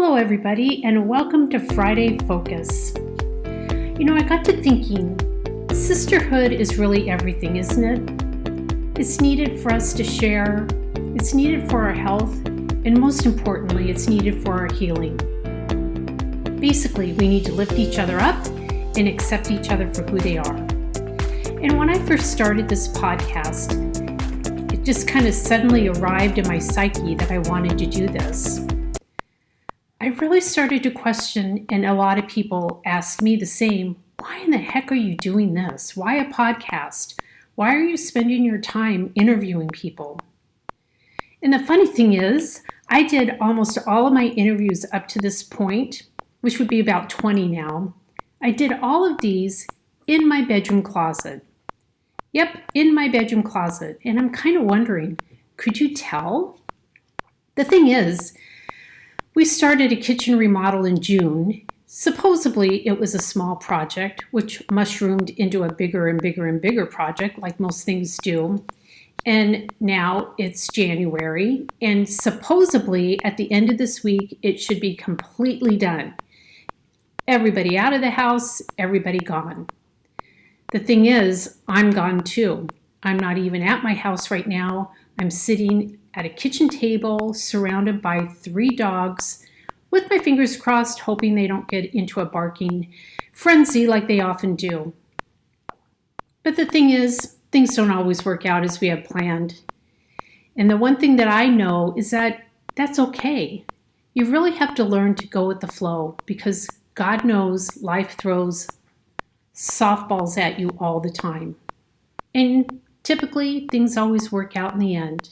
Hello, everybody, and welcome to Friday Focus. I got to thinking, sisterhood is really everything, isn't it? It's needed for us to share, it's needed for our health, and most importantly, it's needed for our healing. Basically, we need to lift each other up and accept each other for who they are. And when I first started this podcast, it just kind of suddenly arrived in my psyche that I wanted to do this. I really started to question, and a lot of people asked me the same, why in the heck are you doing this? Why a podcast? Why are you spending your time interviewing people? And the funny thing is, I did almost all of my interviews up to this point, which would be about 20 now. I did all of these in my bedroom closet. Yep, in my bedroom closet. And I'm kind of wondering, could you tell? The thing is, we started a kitchen remodel in June. Supposedly, it was a small project, which mushroomed into a bigger and bigger and bigger project, like most things do. And now it's January, and supposedly at the end of this week, it should be completely done. Everybody out of the house, everybody gone. The thing is, I'm gone too. I'm not even at my house right now. I'm sitting at a kitchen table surrounded by 3 dogs with my fingers crossed, hoping they don't get into a barking frenzy like they often do. But the thing is, things don't always work out as we have planned. And the one thing that I know is that that's okay. You really have to learn to go with the flow because God knows life throws softballs at you all the time. And typically, things always work out in the end.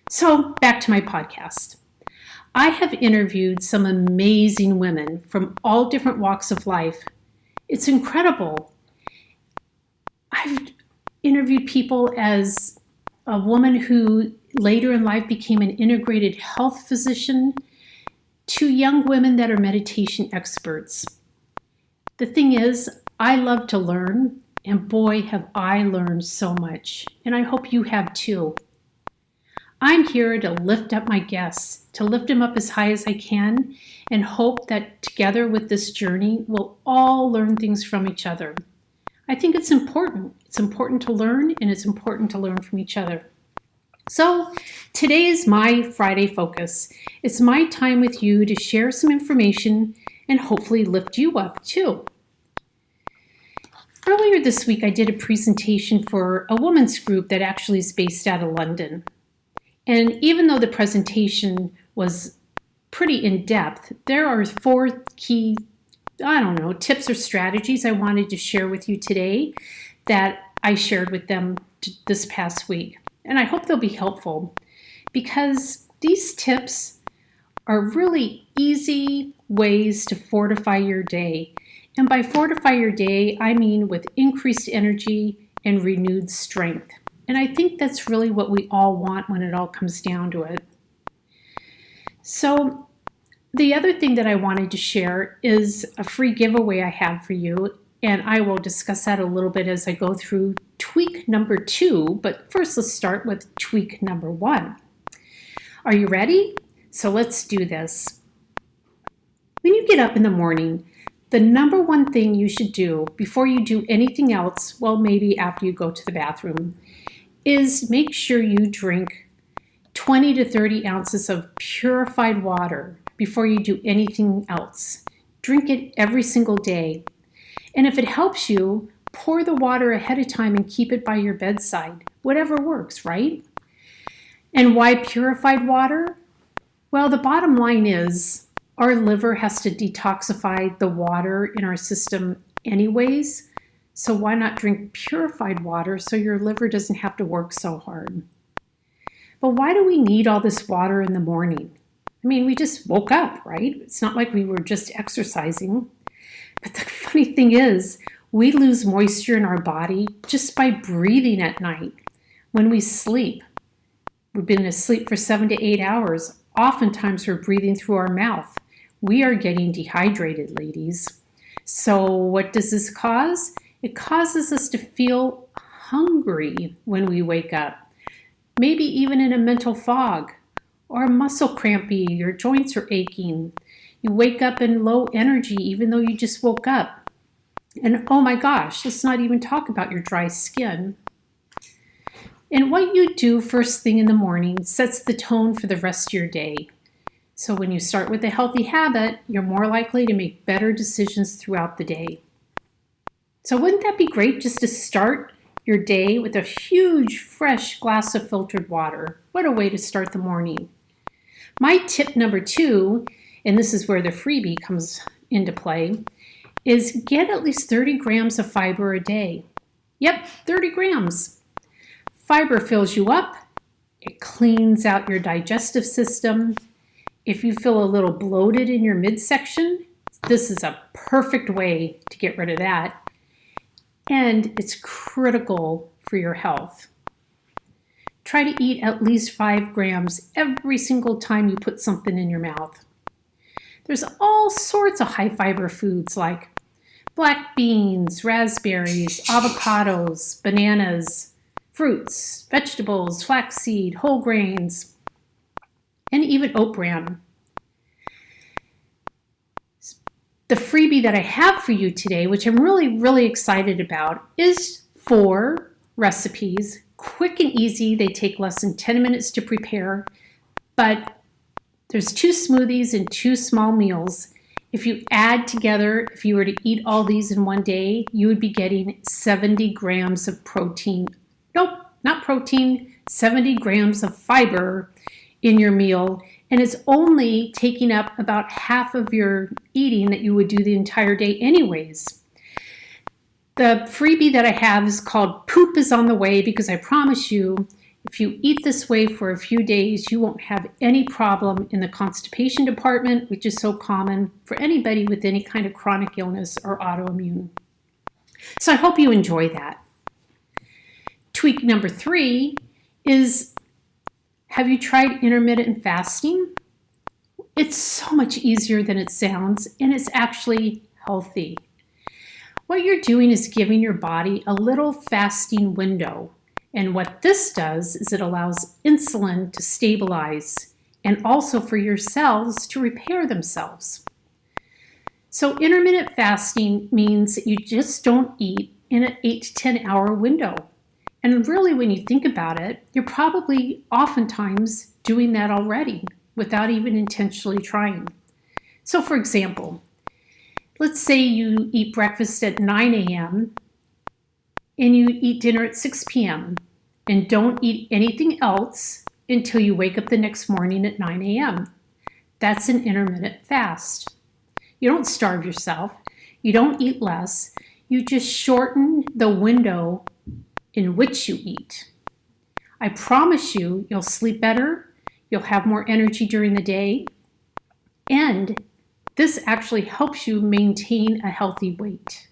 So back to my podcast. I have interviewed some amazing women from all different walks of life. It's incredible. I've interviewed people as a woman who later in life became an integrated health physician to young women that are meditation experts. The thing is, I love to learn, and boy, have I learned so much. And I hope you have too. I'm here to lift up my guests, to lift them up as high as I can, and hope that together with this journey, we'll all learn things from each other. I think it's important. It's important to learn, and it's important to learn from each other. So today is my Friday focus. It's my time with you to share some information and hopefully lift you up too. Earlier this week, I did a presentation for a women's group that actually is based out of London. And even though the presentation was pretty in-depth, there are 4 key, tips or strategies I wanted to share with you today that I shared with them this past week. And I hope they'll be helpful because these tips are really easy ways to fortify your day. And by fortify your day, I mean with increased energy and renewed strength. And I think that's really what we all want when it all comes down to it. So the other thing that I wanted to share is a free giveaway I have for you. And I will discuss that a little bit as I go through tweak number 2. But first, let's start with tweak number 1. Are you ready? So let's do this. When you get up in the morning, the number 1 thing you should do before you do anything else, well, maybe after you go to the bathroom, is make sure you drink 20 to 30 ounces of purified water before you do anything else. Drink it every single day. And if it helps you, pour the water ahead of time and keep it by your bedside. Whatever works, right? And why purified water? Well, the bottom line is our liver has to detoxify the water in our system anyways. So why not drink purified water so your liver doesn't have to work so hard? But why do we need all this water in the morning? I mean, we just woke up, right? It's not like we were just exercising. But the funny thing is, we lose moisture in our body just by breathing at night. When we sleep, we've been asleep for 7 to 8 hours. Oftentimes we're breathing through our mouth. We are getting dehydrated, ladies. So what does this cause? It causes us to feel hungry when we wake up, maybe even in a mental fog, or muscle crampy, your joints are aching. You wake up in low energy even though you just woke up. And oh my gosh, let's not even talk about your dry skin. And what you do first thing in the morning sets the tone for the rest of your day. So when you start with a healthy habit, you're more likely to make better decisions throughout the day. So wouldn't that be great just to start your day with a huge, fresh glass of filtered water? What a way to start the morning. My tip number 2, and this is where the freebie comes into play, is get at least 30 grams of fiber a day. Yep, 30 grams. Fiber fills you up. It cleans out your digestive system. If you feel a little bloated in your midsection, this is a perfect way to get rid of that. And it's critical for your health. Try to eat at least 5 grams every single time you put something in your mouth. There's all sorts of high fiber foods like black beans, raspberries, avocados, bananas, fruits, vegetables, flaxseed, whole grains, and even oat bran. The freebie that I have for you today, which I'm really excited about, is 4 recipes, quick and easy. They take less than 10 minutes to prepare, but there's 2 smoothies and 2 small meals. If you add together, if you were to eat all these in one day, you would be getting 70 grams of protein. Nope, not protein, 70 grams of fiber in your meal. And it's only taking up about half of your eating that you would do the entire day anyways. The freebie that I have is called Poop is on the Way, because I promise you, if you eat this way for a few days, you won't have any problem in the constipation department, which is so common for anybody with any kind of chronic illness or autoimmune. So I hope you enjoy that. Tweak number 3 is, have you tried intermittent fasting? It's so much easier than it sounds, and it's actually healthy. What you're doing is giving your body a little fasting window. And what this does is it allows insulin to stabilize and also for your cells to repair themselves. So intermittent fasting means that you just don't eat in an 8 to 10 hour window. And really, when you think about it, you're probably oftentimes doing that already without even intentionally trying. So for example, let's say you eat breakfast at 9 a.m. and you eat dinner at 6 p.m. and don't eat anything else until you wake up the next morning at 9 a.m. That's an intermittent fast. You don't starve yourself. You don't eat less. You just shorten the window in which you eat. I promise you, you'll sleep better. You'll have more energy during the day. And this actually helps you maintain a healthy weight.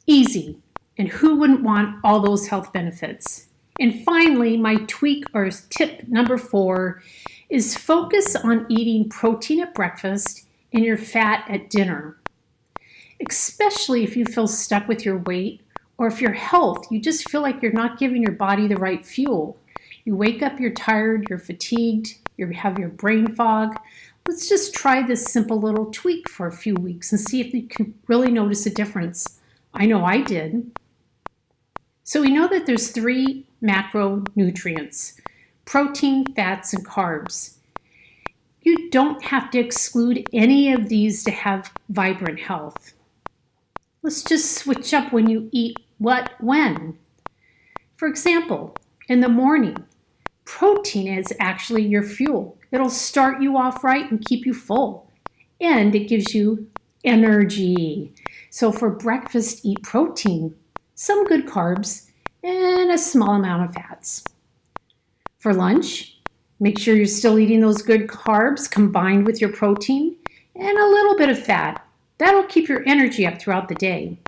Easy. And who wouldn't want all those health benefits? And finally, my tweak or tip number 4 is focus on eating protein at breakfast and your fat at dinner. Especially if you feel stuck with your weight, or if your health, you just feel like you're not giving your body the right fuel. You wake up, you're tired, you're fatigued, you have your brain fog. Let's just try this simple little tweak for a few weeks and see if you can really notice a difference. I know I did. So we know that there's 3 macronutrients: protein, fats, and carbs. You don't have to exclude any of these to have vibrant health. Let's just switch up when you eat what, when. For example, in the morning, protein is actually your fuel. It'll start you off right and keep you full. And it gives you energy. So for breakfast, eat protein, some good carbs, and a small amount of fats. For lunch, make sure you're still eating those good carbs combined with your protein and a little bit of fat. That'll keep your energy up throughout the day.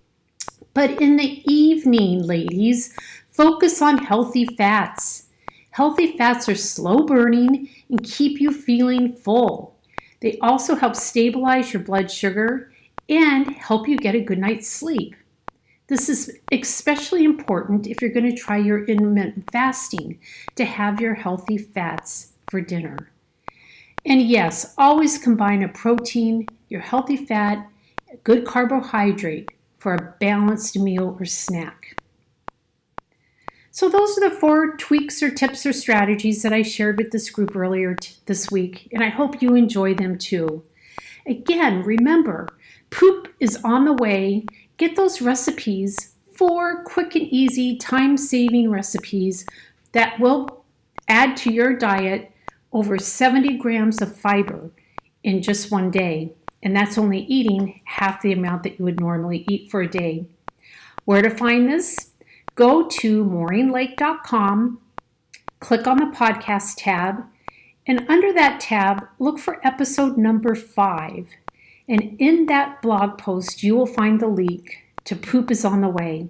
But in the evening, ladies, focus on healthy fats. Healthy fats are slow burning and keep you feeling full. They also help stabilize your blood sugar and help you get a good night's sleep. This is especially important if you're going to try your intermittent fasting to have your healthy fats for dinner. And yes, always combine a protein, your healthy fat, a good carbohydrate for a balanced meal or snack. So those are the 4 tweaks or tips or strategies that I shared with this group earlier this week, and I hope you enjoy them too. Again, remember, poop is on the way. Get those recipes, 4 quick and easy time-saving recipes that will add to your diet over 70 grams of fiber in just one day. And that's only eating half the amount that you would normally eat for a day. Where to find this? Go to maureenlake.com, click on the podcast tab, and under that tab, look for episode number 5. And in that blog post, you will find the link to Poop is on the Way.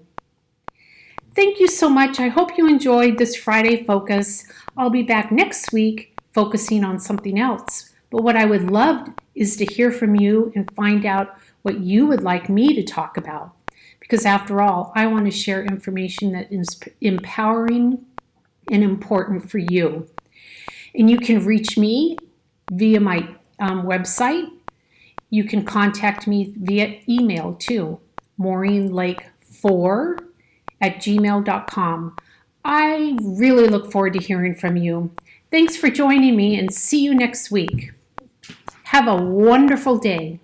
Thank you so much. I hope you enjoyed this Friday focus. I'll be back next week focusing on something else. But what I would love is to hear from you and find out what you would like me to talk about. Because after all, I want to share information that is empowering and important for you. And you can reach me via my website. You can contact me via email too, maureenlake4@gmail.com. I really look forward to hearing from you. Thanks for joining me and see you next week. Have a wonderful day.